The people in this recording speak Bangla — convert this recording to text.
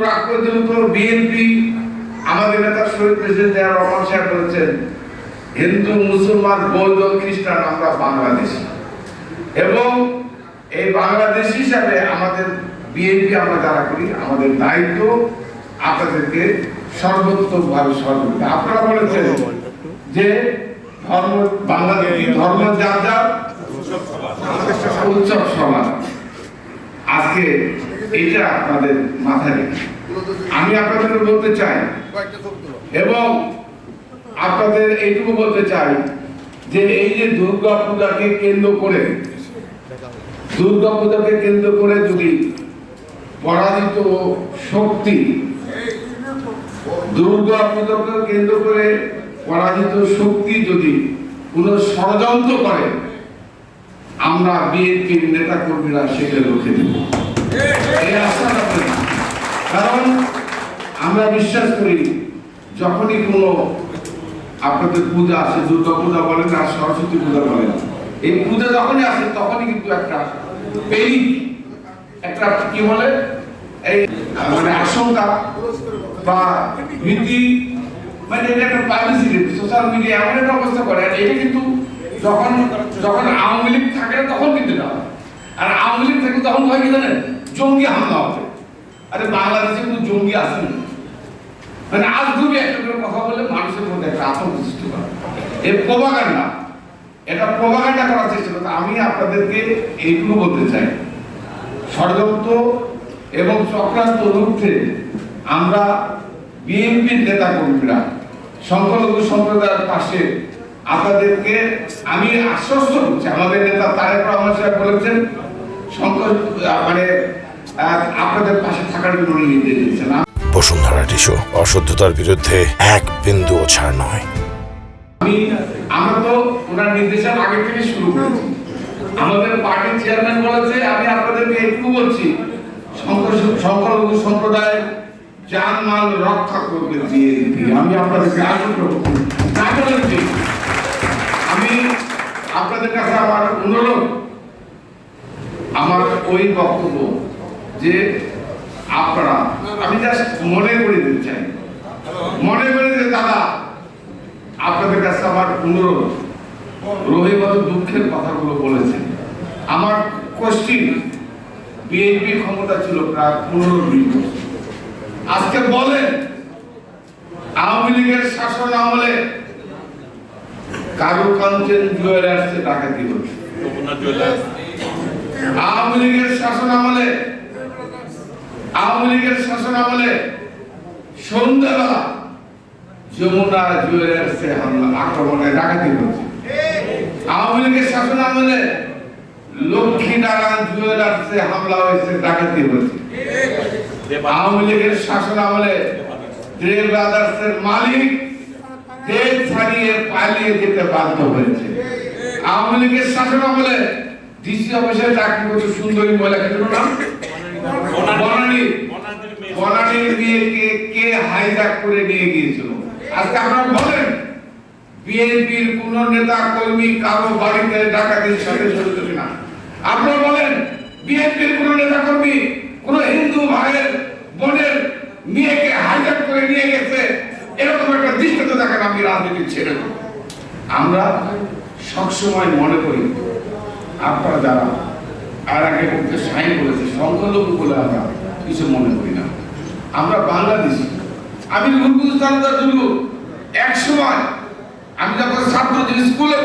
রাগ পর্যন্ত বিএনপি আমাদের নেতা শহীদ প্রেসিডেন্ট জিয়া রহমান সাহেব বলেছেন হিন্দু মুসলমান বৌদ্ধ খ্রিস্টান আমরা বাংলাদেশী, এবং এই বাংলাদেশী হিসাবে আমাদের বিএনপি আমরা যারা করি আমাদের দায়িত্ব আপনাদেরকে সর্বোত্তমভাবে সহযোগিতা। আপনারা বলেছেন যে ধর্ম বাংলাদেশ ধর্ম যার যার উৎসব সভা, আজকে এটা আপনাদের মাথায় রেখে আমি আপনাদের বলতে চাই এবং আপনাদের এইটুকু বলতে চাই যে এই যে দুর্গা পূজাকে কেন্দ্র করে যদি পরাজিত শক্তি দুর্গা পূজাকে কেন্দ্র করে পরাজিত শক্তি যদি কোন ষড়যন্ত্র করে আমরা বিএনপির নেতা কর্মীরা সেটা রুখে দেব, এই আশাটা করি। কারণ আমরা বিশ্বাস করি যখনই কোনো আপনাদের পূজা আসে, দুর্গা পূজা বলেন আর সরস্বতী পূজা বলেন, এই পূজা যখনই আসে তখনই কিন্তু একটা কি বলে এই মানে আশঙ্কা বা ভীতি, মানে এটা একটা পাবলিসিটি সোশ্যাল মিডিয়া এমন একটা অবস্থা করে। এটা কিন্তু যখন আওয়ামী লীগ থাকে না তখন কিন্তু না, আর আওয়ামী লীগ থাকে তখন হয় কি জানেন, জঙ্গি হামলা হবে। আরে বাংলাদেশে কিন্তু জঙ্গি আসেন, মানে আজগুবি একটা করে কথা বলে মানুষের মধ্যে একটা আতঙ্ক সৃষ্টি করে, এই প্রোপাগান্ডা, এটা প্রোপাগান্ডা করার চেষ্টা করে। আমি আপনাদেরকে এইটুকু বলতে চাই, ষড়যন্ত্র এবং চক্রান্ত রুখতে আমরা বিএনপির নেতা কর্মীরা সংখ্যালঘু সম্প্রদায়ের পাশে আপনাদেরকে আমি আশ্বস্ত করছি। আমাদের নেতা তারেক রহমান সাহেব বলেছেন মানে আপনাদের পাশে থাকার জন্য নির্দেশ দিয়েছেন। বসুন্ধরা টিস্যু অশুদ্ধতার বিরুদ্ধে এক বিন্দুও ছাড় নয়। আমরা তো ওনার নির্দেশের আগে থেকে শুরু করেছি। আমাদের পার্টির চেয়ারম্যান বলেছে, আমি আপনাদেরকে একটু বলছি, সংখ্যালঘু সম্প্রদায়ের জানমাল রক্ষা করতে দিয়ে আমি আপনাদেরকে আমি আপনাদের কাছে আমার অনুরোধ, আমার ওই বক্তব্য যে আপনারা, আমি জাস্ট মনে করে দিতে চাই, মনে করে যে দাদা আপনাদের কাছে আমার অনুরোধ, রহিমত দুঃখের কথাগুলো বলেছেন। আমার কোশ্চিন, বিএনপি ক্ষমতা ছিল প্রায় 15-20 বছর। আজকে বলেন আওয়ামী লীগের শাসন আমলে কারুকাঞ্চন জুয়েলার্সে ডাকাতি হচ্ছে, আওয়ামী লীগের শাসন আমলে সন্ধ্যাবেলা যমুনা জুয়েলার্সে হামলা আক্রমণে ডাকাতি হচ্ছে, আওয়ামী লীগের শাসন আমলে লক্ষ্মী নারায়ণ জুয়েলার্সে হামলা হয়েছে, ডাকাতি হয়েছে, আওয়ামী লীগের শাসন আমলে ড্রে ব্রাদার্সের মালিক দেশ ছাড়িয়ে পালিয়ে যেতে বাধ্য হয়েছে, আওয়ামী লীগের শাসন আমলে ডিসি অফিসে চাকরি করতে সুন্দরী মহিলাকে নাম বনানীর মেয়েকে কে হাইজ্যাক করে নিয়ে গিয়েছিল। আজকে আপনারা বলেন বিএনপির কোন নেতা কর্মী কারো বাড়িতে ডাকাতির সাথে জড়িত কিনা? আপনারা বলেন বিএনপির কোন নেতা কর্মী কোন হিন্দু ভাইয়ের বোনের মেয়েকে হাইজ্যাক করে নিয়ে গেছে? এরকম একটা দৃষ্টান্ত দেখেন। আমি রাজনীতি ছেড়ে দেব। আমরা সবসময় মনে করি আপনারা যারা আর আগে সাইন করেছে সংখ্যালঘু বলে আমরা কিছু মনে করি না, আমরা বাংলাদেশি। আমি এক সময় আমি যখন ছাত্র স্কুলে